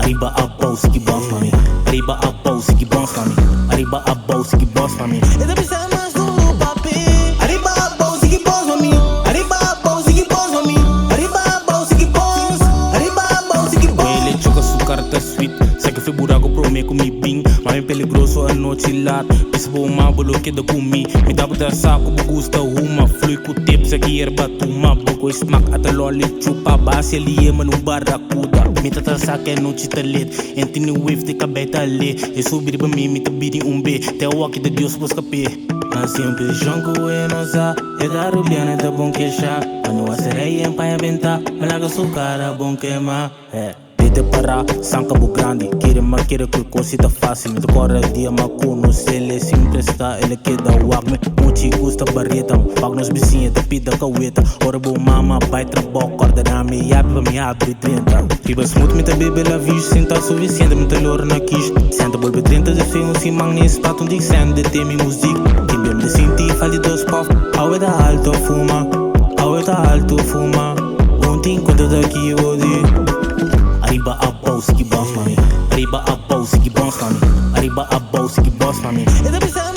Arriba a boss, Sigui bòns, mami. Arriba a boss, Sigui bòns, mami. Arriba a boss, Sigui bòns, mami. Essa pista é mais do papel. Arriba a boss, Sigui bòns, mami. Arriba a boss, Sigui bòns, mami. Arriba a boss, Sigui bòns. Arriba a boss, Sigui bòns. Ele choca su carta sweet. Sei que foi buraco pro me comi bem. Mami peligroso a noite lá. Pensa vou uma bolo que da comi. Me dá pra saco, me gusta uma. Flui com o tempo, aqui erba tuma. Boco smack até loli chupa. Base ali é mano barracuda. Me tá saca é noite tá lit. Entini wave de cabeta ali. E subir pra mim, me tá biri B. Até o aqui de Deus busca pé. Mas sempre jongo é nossa. É da rubiana da bom queixar. A noa sereia em pai aventar. Malaga sua cara bom queimar. Dete para sanca bu grande. Queira que coisa tá fácil. Me decora dia macuno. Se ele sempre está, ele queda o acme. Muchi gusta barreta. Pag nos vizinhos da pida caueta. Ora bu mama, pai trabalho. Corda na minha pra me abre 30. Riba smooth, me tá bebê la vis. Senta suficiente, me tá lor na quiche. Senta bolbe 30 de feio. Se mang nem status de sende. Temi música. Timbem de sentir, fali dos pop. Aue da alto fuma. Aue da alto fuma. Ontem quando daqui eu digo. Arriba a boss, Sigui bòns, mami. Arriba a boss, Sigui bòns, mami. Arriba a boss, Sigui bòns, mami. Essa pista